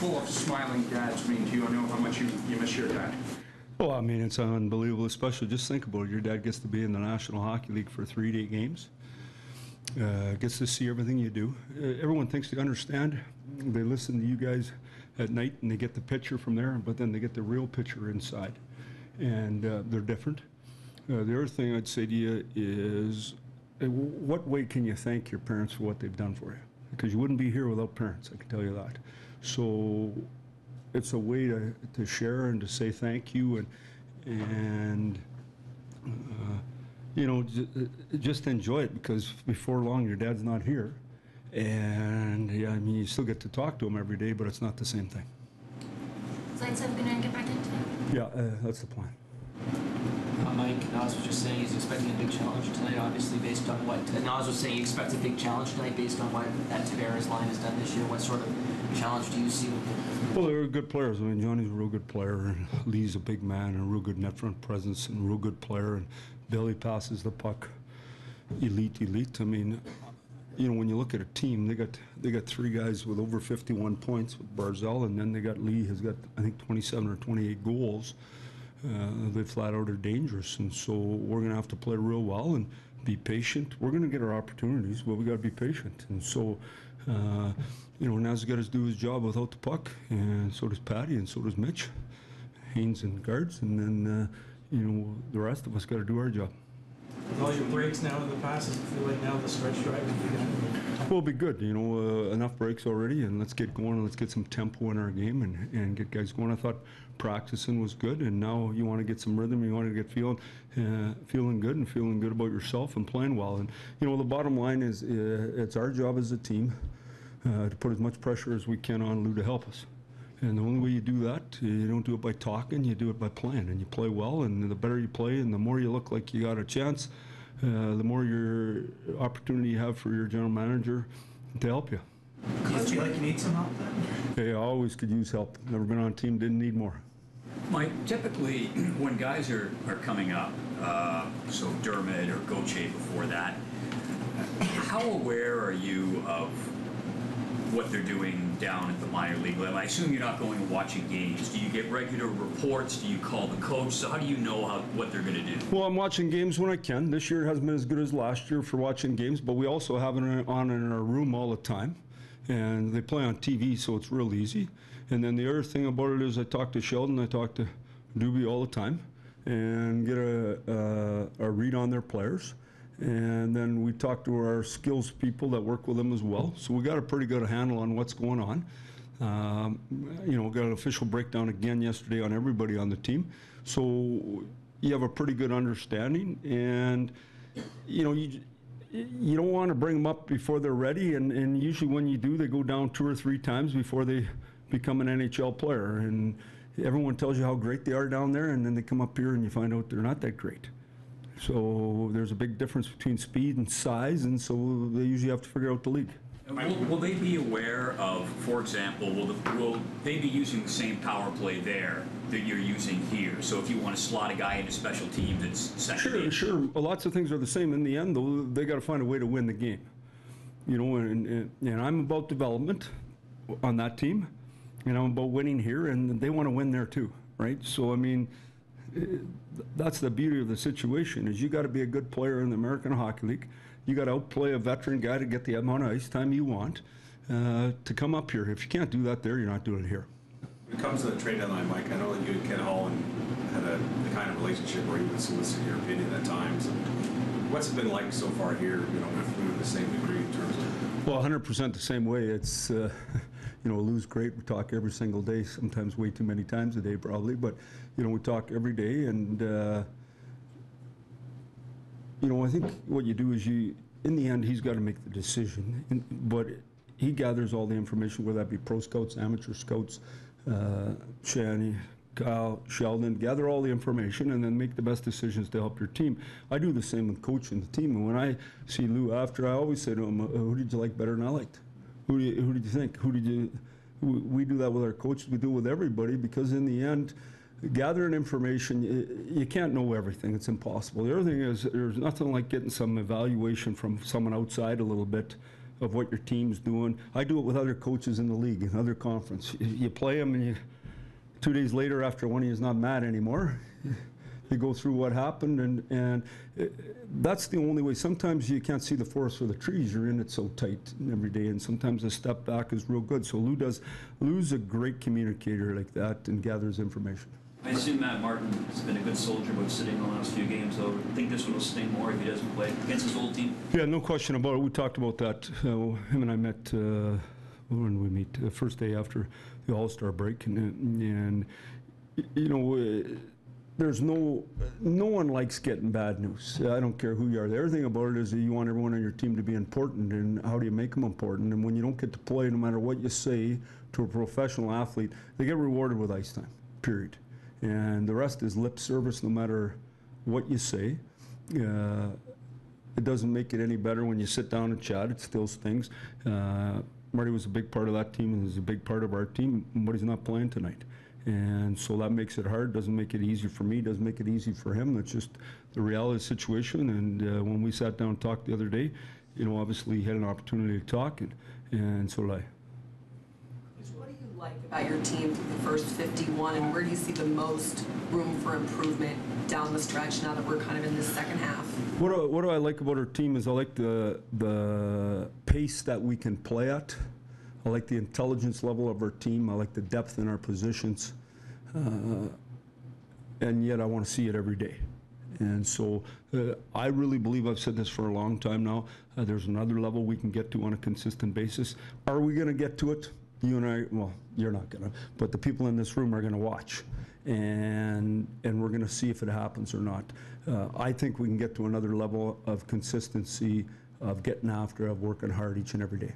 handful of smiling dads mean to you? I know how much you miss your dad. Well, I mean, it's unbelievable, especially just think about it. Your dad gets to be in the National Hockey League for 3-day games, gets to see everything you do. Everyone thinks they understand. They listen to you guys at night and they get the picture from there, but then they get the real picture inside. And they're different. The other thing I'd say to you is, what way can you thank your parents for what they've done for you? Because you wouldn't be here without parents, I can tell you that. So it's a way to share and to say thank you and you know, just enjoy it, because before long your dad's not here. And yeah, I mean, you still get to talk to him every day, but it's not the same thing. Zaitsev going to get back in today? Yeah, that's the plan. Mike, Naz was just saying he's expecting a big challenge tonight, obviously based on what Naz was saying. He expects a big challenge tonight based on what that Tavares line has done this year. What sort of challenge do you see with him? Well, they're good players. I mean, Johnny's a real good player, and Lee's a big man and a real good net front presence and a real good player, and Billy passes the puck. Elite. I mean, you know, when you look at a team, they got 3 guys with over 51 points with Barzal, and then they got Lee, has got, I think, 27 or 28 goals. They flat out are dangerous, and so we're going to have to play real well and be patient. We're going to get our opportunities, but we got to be patient. And so, you know, Naz got to do his job without the puck, and so does Patty, and so does Mitch, Haynes and guards, and then you know, the rest of us got to do our job. With all your breaks now in the past, does it feel like now the stretch drive is begun? Well, it'll be good. You know, enough breaks already, and let's get going and let's get some tempo in our game and get guys going. I thought practicing was good, and now you want to get some rhythm. You want to get feeling good and feeling good about yourself and playing well. And you know, the bottom line is it's our job as a team to put as much pressure as we can on Lou to help us. And the only way you do that, you don't do it by talking, you do it by playing. And you play well, and the better you play and the more you look like you got a chance, the more your opportunity you have for your general manager to help you. Do you feel like you need some help then? Hey, I always could use help. Never been on a team, didn't need more. Mike, typically when guys are coming up, so Dermott or Gauthier before that, how aware are you of what they're doing down at the minor league level? I assume you're not going and watching games. Do you get regular reports? Do you call the coach? So how do you know what they're going to do? Well, I'm watching games when I can. This year hasn't been as good as last year for watching games, but we also have it on in our room all the time. And they play on TV, so it's real easy. And then the other thing about it is I talk to Sheldon, I talk to Doobie all the time, and get a read on their players. And then we talk to our skills people that work with them as well. So we got a pretty good handle on what's going on. You know, got an official breakdown again yesterday on everybody on the team. So you have a pretty good understanding, and you know, you don't want to bring them up before they're ready, and usually when you do, they go down 2 or 3 times before they become an NHL player. And everyone tells you how great they are down there, and then they come up here and you find out they're not that great. So there's a big difference between speed and size, and so they usually have to figure out the league. Will they be aware of, for example, will they be using the same power play there that you're using here? So if you want to slot a guy in a special team that's second. Sure. Well, lots of things are the same. In the end, though, they got to find a way to win the game. You know, and I'm about development on that team, and I'm about winning here, and they want to win there too, right? So I mean, that's the beauty of the situation, is you got to be a good player in the American Hockey League. You got to outplay a veteran guy to get the amount of ice time you want to come up here. If you can't do that there, you're not doing it here. When it comes to the trade deadline, Mike, I know that you and Ken Holland had the kind of relationship where you would solicit your opinion at times. What's it been like so far here, you know, with Lou to the same degree in terms of? Well, 100% the same way. It's, you know, Lou's great. We talk every single day, sometimes way too many times a day probably, but, you know, we talk every day, and, you know, I think what you do is in the end, he's got to make the decision, but he gathers all the information, whether that be pro scouts, amateur scouts, Shanny, Kyle, Sheldon, gather all the information and then make the best decisions to help your team. I do the same with coaching the team, and when I see Lou after, I always say to him, who did you like better than I liked? Who did you think? We do that with our coaches, we do it with everybody, because in the end, gathering information, you can't know everything, it's impossible. The other thing is, there's nothing like getting some evaluation from someone outside a little bit of what your team's doing. I do it with other coaches in the league, in other conference. You play them, and 2 days later, after one of you is not mad anymore, you go through what happened, and that's the only way. Sometimes you can't see the forest for the trees. You're in it so tight every day, and sometimes a step back is real good. So Lou's a great communicator like that and gathers information. I assume Matt Martin has been a good soldier about sitting the last few games, though. I think this one will sting more if he doesn't play against his old team. Yeah, no question about it. We talked about that. Him and I met, when did we meet? The first day after the All-Star break. And you know, there's no one likes getting bad news. I don't care who you are. The other thing about it is that you want everyone on your team to be important, and how do you make them important? And when you don't get to play, no matter what you say to a professional athlete, they get rewarded with ice time, period. And the rest is lip service, no matter what you say. It doesn't make it any better when you sit down and chat. It still stings. Marty was a big part of that team and is a big part of our team, but he's not playing tonight. And so that makes it hard, doesn't make it easy for me, doesn't make it easy for him. That's just the reality of the situation. And when we sat down and talked the other day, you know, obviously he had an opportunity to talk, and so did I. What do you like about your team through the first 51, and where do you see the most room for improvement down the stretch now that we're kind of in this second half? What do I like about our team is I like the pace that we can play at. I like the intelligence level of our team. I like the depth in our positions. And yet I want to see it every day. And so I really believe, I've said this for a long time now, there's another level we can get to on a consistent basis. Are we going to get to it? You and I, well, you're not going to, but the people in this room are going to watch. And we're going to see if it happens or not. I think we can get to another level of consistency, of getting after, of working hard each and every day.